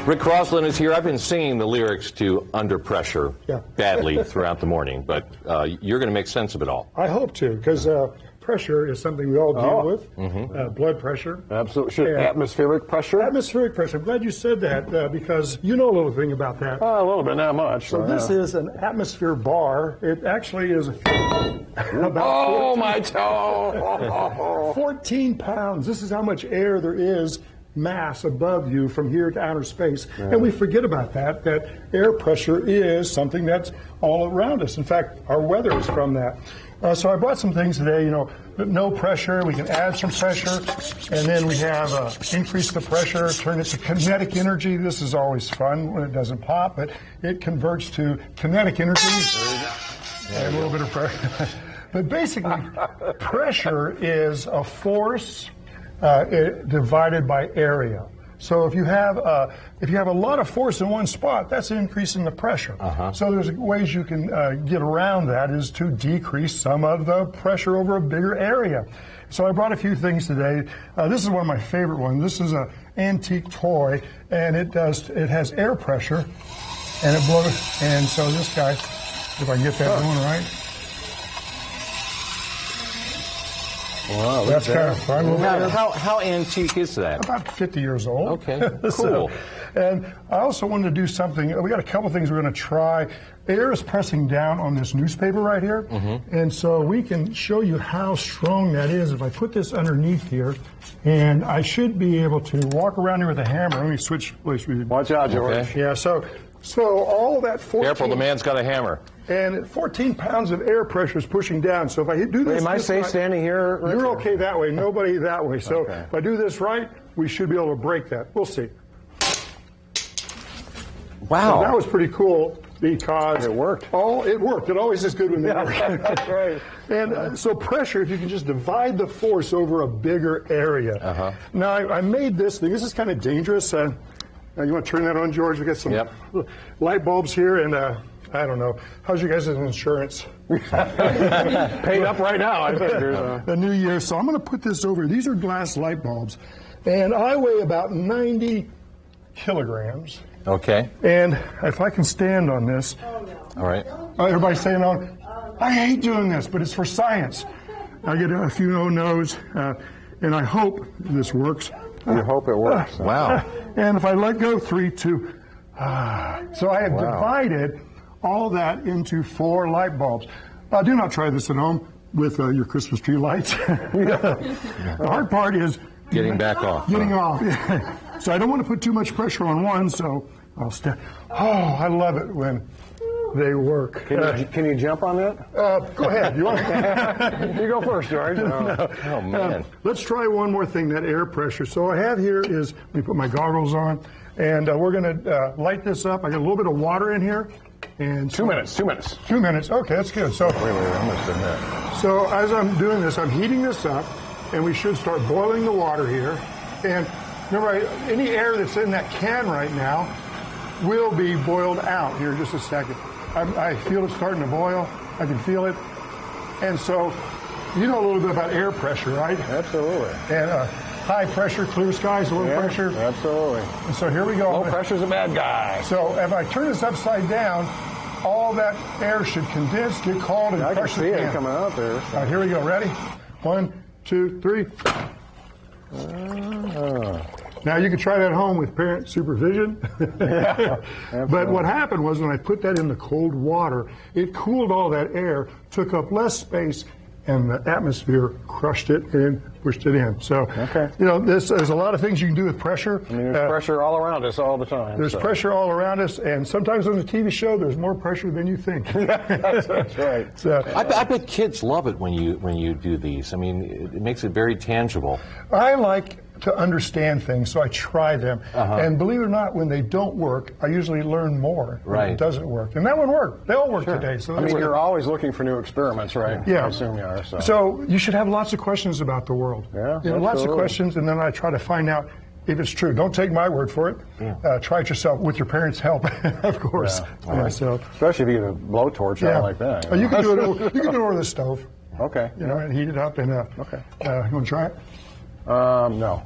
Rick Crosland is here. I've been singing the lyrics to Under Pressure badly throughout the morning, but you're going to make sense of it all. I hope to, because pressure is something we all deal with. Blood pressure. Absolutely. Atmospheric pressure? Atmospheric pressure. I'm glad you said that because you know a little thing about that. A little bit, not much. So this is an atmosphere bar. It actually is about my toe! 14 pounds. This is how much air there is, mass above you from here to outer space. And we forget about that air pressure is something that's all around us. In fact, our weather is from that. So I brought some things today, no pressure, we can add some pressure, and then we have increase the pressure, turn it to kinetic energy. This is always fun when it doesn't pop, but it converts to kinetic energy and a little bit of pressure. But basically, pressure is a force divided by area. So if you have a lot of force in one spot, that's increasing the pressure. So there's ways you can get around that is to decrease some of the pressure over a bigger area. So I brought a few things today. This is one of my favorite ones. This is an antique toy, and it has air pressure, and it blows. And so this guy, if I can get that going right. Wow, that's kind of fun. How antique is that? About 50 years old. Okay, cool. And I also wanted to do something. We got a couple things we're going to try. Air is pressing down on this newspaper right here, and so we can show you how strong that is. If I put this underneath here, and I should be able to walk around here with a hammer. Let me switch. Watch out, George. Okay. Yeah. So all that 14. Careful, the man's got a hammer. And 14 pounds of air pressure is pushing down. So if I do this, am I safe standing here? Right you're okay that way. Nobody that way. So if I do this right, we should be able to break that. We'll see. Wow, so that was pretty cool because it worked. It worked. It always is good when they work. That's right. And so pressure, if you can just divide the force over a bigger area. Now I made this thing. This is kind of dangerous. You want to turn that on, George? We got some light bulbs here, and I don't know. How's your guys' insurance? Paid up right now. I think there's a new year. So I'm going to put this over. These are glass light bulbs, and I weigh about 90 kilograms. Okay. And if I can stand on this. All right. Everybody's saying, I hate doing this, but it's for science. I get a few no-nos, and I hope this works. You hope it works. Wow. And if I let go, 3, 2. So I have divided all that into 4 light bulbs. Do not try this at home with your Christmas tree lights. The hard part is getting back off. Getting off. So I don't want to put too much pressure on one, so I'll stand. I love it when they work. Can you jump on that? Go ahead. You want You go first, George. No. Oh, man. Let's try one more thing, that air pressure. So I have here is, let me put my goggles on, and we're going to light this up. I got a little bit of water in here. And 2 minutes. 2 minminutes. 2 minutes. Okay, that's good. So, wait, how much is that? So as I'm doing this, I'm heating this up, and we should start boiling the water here. And remember, any air that's in that can right now will be boiled out here in just a second. I feel it starting to boil. I can feel it. And so you know a little bit about air pressure, right? Absolutely. And high pressure, clear skies, low pressure. Absolutely. And so here we go. Low pressure's a bad guy. So if I turn this upside down, all that air should condense, get cold, and I can crush see the can. it coming out there. All right, here we go. Ready? 1, 2, 3. Now you can try that at home with parent supervision. But what happened was when I put that in the cold water, it cooled all that air, took up less space, and the atmosphere crushed it and pushed it in. So, there's a lot of things you can do with pressure. I mean, there's pressure all around us all the time. There's pressure all around us, and sometimes on the TV show, there's more pressure than you think. That's right. So, I bet kids love it when you do these. I mean, it makes it very tangible. I like to understand things, so I try them. And believe it or not, when they don't work, I usually learn more when it doesn't work. And that one worked. They all work today. So I mean, you're always looking for new experiments, right? Yeah. I assume you are. So you should have lots of questions about the world. Yeah, lots of questions, and then I try to find out if it's true. Don't take my word for it. Try it yourself with your parents' help, of course. So, especially if you get a blowtorch out like that. You can do it. You can do it over the stove. Okay. And heat it up and. You want to try it? No.